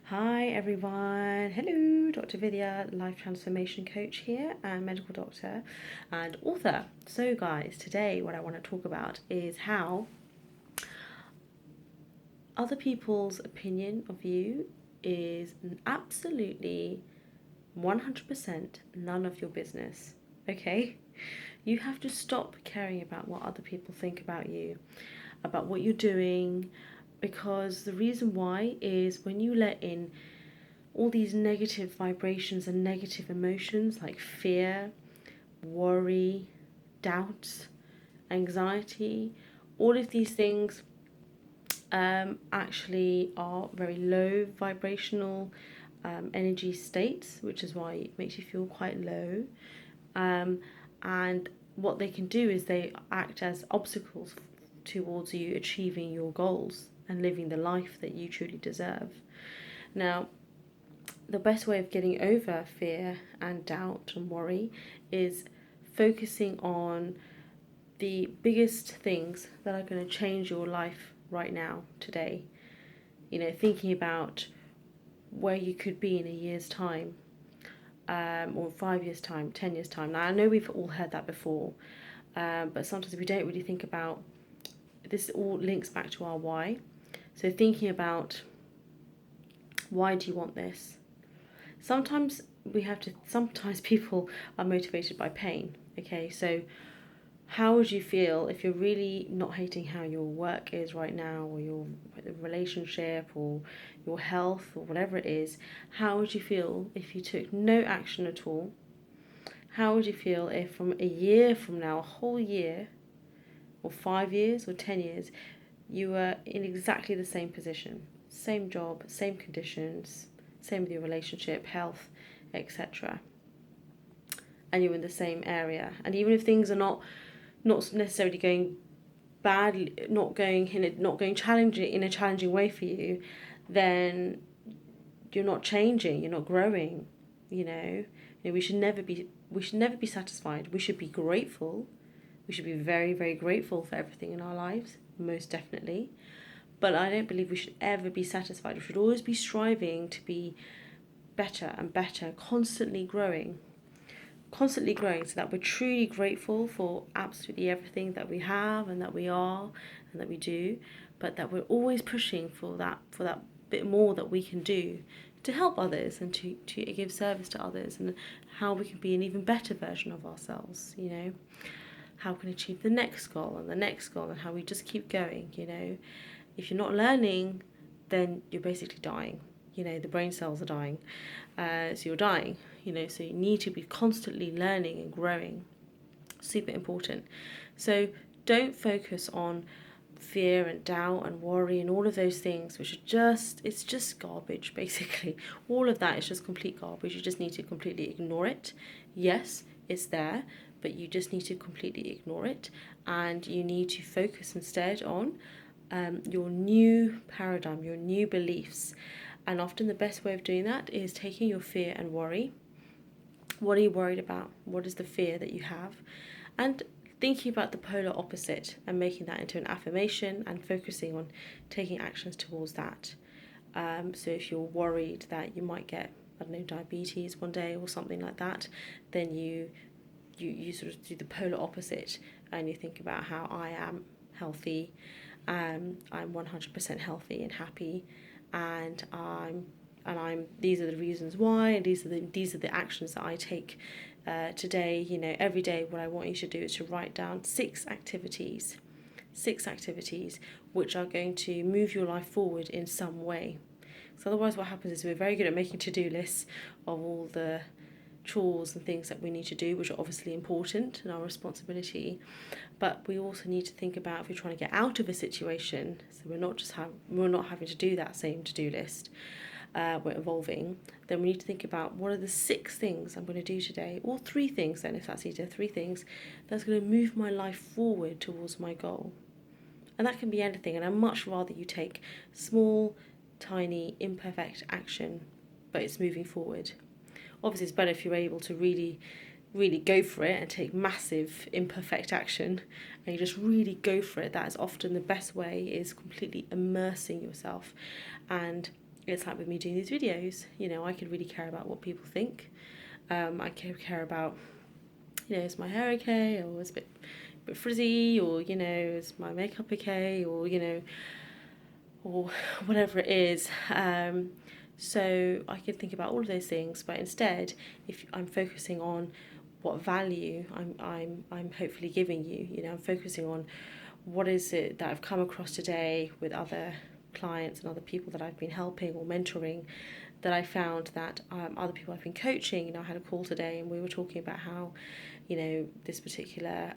Hi everyone, hello, Dr. Vidya, life transformation coach here and medical doctor and author. So guys, today what I want to talk about is how other people's opinion of you is absolutely 100% none of your business. Okay? You have to stop caring about what other people think about you, about what you're doing, because the reason why is when you let in all these negative vibrations and negative emotions like fear, worry, doubt, anxiety, all of these things actually are very low vibrational energy states, which is why it makes you feel quite low. And what they can do is they act as obstacles towards you achieving your goals and living the life that you truly deserve. Now, the best way of getting over fear and doubt and worry is focusing on the biggest things that are going to change your life right now, today. Thinking about where you could be in a year's time, or 5 years' time, 10 years' time. Now, I know we've all heard that before, but sometimes we don't really think about this. All links back to our why. So, thinking about why do you want this? Sometimes people are motivated by pain. Okay, so how would you feel if you're really not hating how your work is right now, or your relationship, or your health, or whatever it is? How would you feel if you took no action at all? How would you feel if from a year from now, a whole year, or 5 years, or 10 years, you were in exactly the same position, same job, same conditions, same with your relationship, health, etc., and you're in the same area? And even if things are not necessarily going badly, not going challenging in a challenging way for you, then you're not changing, you're not growing. We should never be satisfied. We should be grateful. We should be very, very grateful for everything in our lives, most definitely. But I don't believe we should ever be satisfied. We should always be striving to be better and better, constantly growing, so that we're truly grateful for absolutely everything that we have and that we are and that we do, but that we're always pushing for that bit more that we can do to help others and to give service to others, and how we can be an even better version of ourselves, how we can achieve the next goal and the next goal, and how we just keep going. If you're not learning, then you're basically dying. The brain cells are dying, so you're dying. So you need to be constantly learning and growing. Super important. So don't focus on fear and doubt and worry and all of those things, which are it's just garbage, basically. All of that is just complete garbage. You just need to completely ignore it. Yes, it's there, but you just need to completely ignore it, and you need to focus instead on your new paradigm, your new beliefs. And often the best way of doing that is taking your fear and worry. What are you worried about? What is the fear that you have? And thinking about the polar opposite and making that into an affirmation and focusing on taking actions towards that. So if you're worried that you might get, I don't know, diabetes one day or something like that, then you sort of do the polar opposite, and you think about how I am healthy, I'm 100% healthy and happy, and I'm these are the reasons why, and these are the actions that I take today. Every day what I want you to do is to write down six activities which are going to move your life forward in some way. So otherwise what happens is we're very good at making to-do lists of all the chores and things that we need to do, which are obviously important and our responsibility, but we also need to think about, if we're trying to get out of a situation, so we're not having to do that same to-do list, we're evolving, then we need to think about what are the six things I'm going to do today, or three things then, if that's easier, three things that's going to move my life forward towards my goal. And that can be anything, and I'd much rather you take small, tiny, imperfect action, but it's moving forward. Obviously, it's better if you're able to really, really go for it and take massive, imperfect action, and you just really go for it. That is often the best way, is completely immersing yourself and it's like with me doing these videos, you know, I could really care about what people think. I could care about, you know, is my hair okay, or is it a bit frizzy, or, you know, is my makeup okay, or, you know, or whatever it is. So I can think about all of those things, but instead, if I'm focusing on what value I'm hopefully giving you, you know, I'm focusing on what is it that I've come across today with other clients and other people that I've been helping or mentoring, that I found that other people I've been coaching, you know, I had a call today and we were talking about how, you know, this particular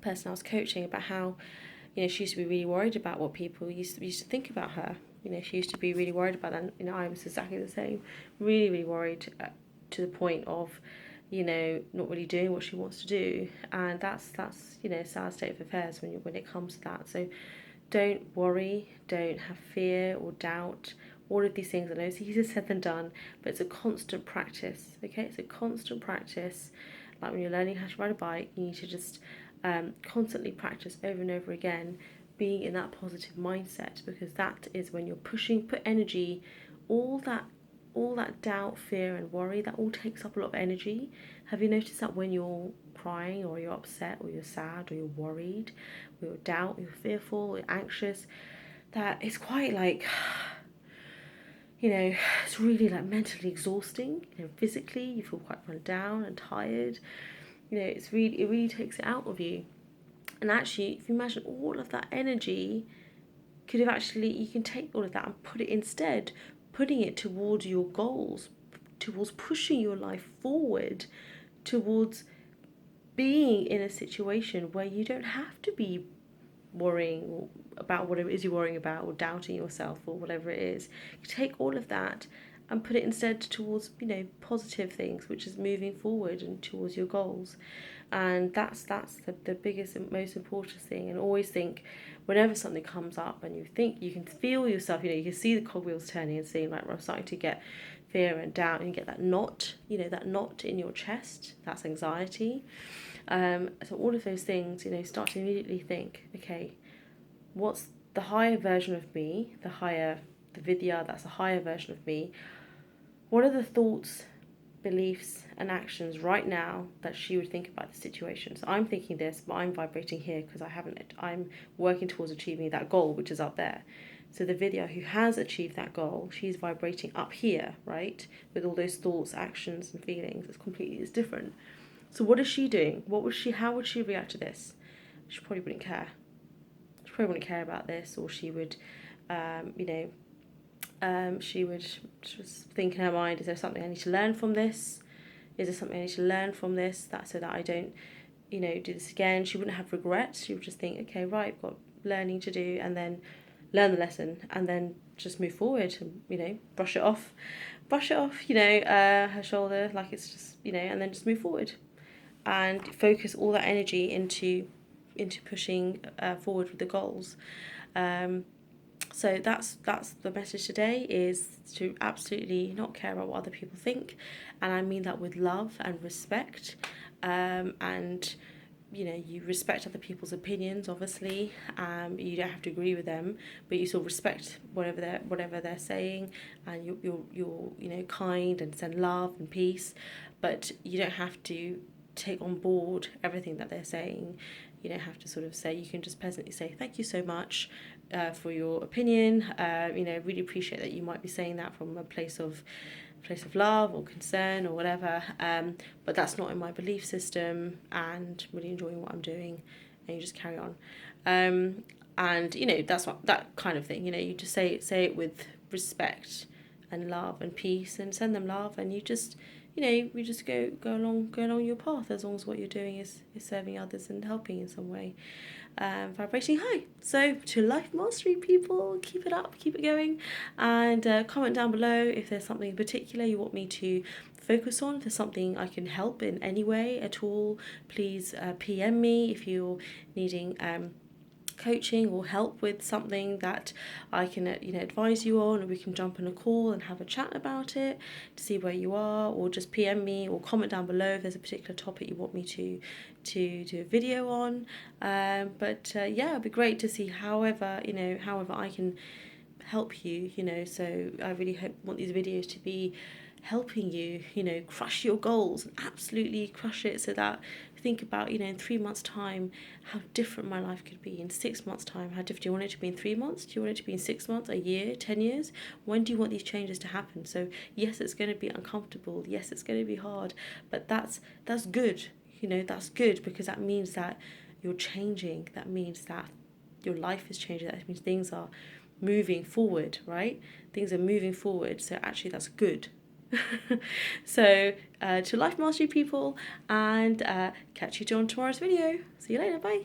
person I was coaching, about how, you know, she used to be really worried about what people used to think about her. You know, she used to be really worried about that. You know, I was exactly the same, really, really worried to the point of, you know, not really doing what she wants to do, and that's you know, a sad state of affairs when it comes to that. So, don't worry, don't have fear or doubt. All of these things, I know it's easier said than done, but it's a constant practice. Okay, it's a constant practice. Like when you're learning how to ride a bike, you need to just constantly practice over and over again, being in that positive mindset, because that is when you're put energy, all that doubt, fear and worry, that all takes up a lot of energy. Have you noticed that when you're crying or you're upset or you're sad or you're worried or you're doubt, you're fearful or you're anxious, that it's quite like, you know, it's really like mentally exhausting. You know, physically you feel quite run down and tired. You know, it really takes it out of you. And actually, if you imagine all of that energy could have actually, you can take all of that and put it instead, putting it towards your goals, towards pushing your life forward, towards being in a situation where you don't have to be worrying about whatever it is you're worrying about, or doubting yourself, or whatever it is. You take all of that and put it instead towards, you know, positive things, which is moving forward and towards your goals. And that's the biggest and most important thing. And always think, whenever something comes up and you think, you can feel yourself, you know, you can see the cogwheels turning and seeing like, we're starting to get fear and doubt, and you get that knot, you know, that knot in your chest, that's anxiety. So all of those things, you know, start to immediately think, okay, what's the higher version of me, the Vidya, that's the higher version of me. What are the thoughts, beliefs and actions right now that she would think about the situation? So I'm thinking this, but I'm vibrating here because I'm working towards achieving that goal, which is up there. So the Vidya who has achieved that goal, she's vibrating up here, right? With all those thoughts, actions and feelings. It's different. So what is she doing? How would she react to this? She probably wouldn't care. She probably wouldn't care about this, or she would, you know, she would just think in her mind, is there something I need to learn from this? Is there something I need to learn from this, that so that I don't, you know, do this again? She wouldn't have regrets. She would just think, okay, right, I've got learning to do, and then learn the lesson, and then just move forward and, you know, brush it off, you know, her shoulder, like it's just, you know, and then just move forward and focus all that energy into pushing forward with the goals. So that's the message today, is to absolutely not care about what other people think, and I mean that with love and respect, and you know, you respect other people's opinions, obviously. You don't have to agree with them, but you still respect whatever they're saying, and you're you know, kind and send love and peace, but you don't have to take on board everything that they're saying. You don't have to sort of say, you can just pleasantly say thank you so much for your opinion. You know, really appreciate that you might be saying that from a place of love or concern or whatever, but that's not in my belief system, and really enjoying what I'm doing, and you just carry on. And you know, that's what, that kind of thing, you know, you just say it with respect and love and peace, and send them love, and you just, you know, we just go along your path, as long as what you're doing is serving others and helping in some way. Vibrating high. So to life mastery people, keep it up, keep it going, and comment down below if there's something in particular you want me to focus on. If there's something I can help in any way at all, please PM me if you're needing coaching or help with something that I can you know, advise you on, or we can jump on a call and have a chat about it to see where you are, or just PM me or comment down below if there's a particular topic you want me to do a video on. But yeah, it'd be great to see however I can help you, so I really want these videos to be helping you, crush your goals and absolutely crush it, so that think about, in 3 months' time, how different my life could be. In 6 months' time, how different do you want it to be in 3 months? Do you want it to be in 6 months, a year, 10 years? When do you want these changes to happen? So yes, it's going to be uncomfortable. Yes, it's going to be hard, but that's good. That's good, because that means that you're changing. That means that your life is changing. That means things are moving forward, right? Things are moving forward. So actually, that's good. So to life mastery people, and catch you on tomorrow's video. See you later. Bye.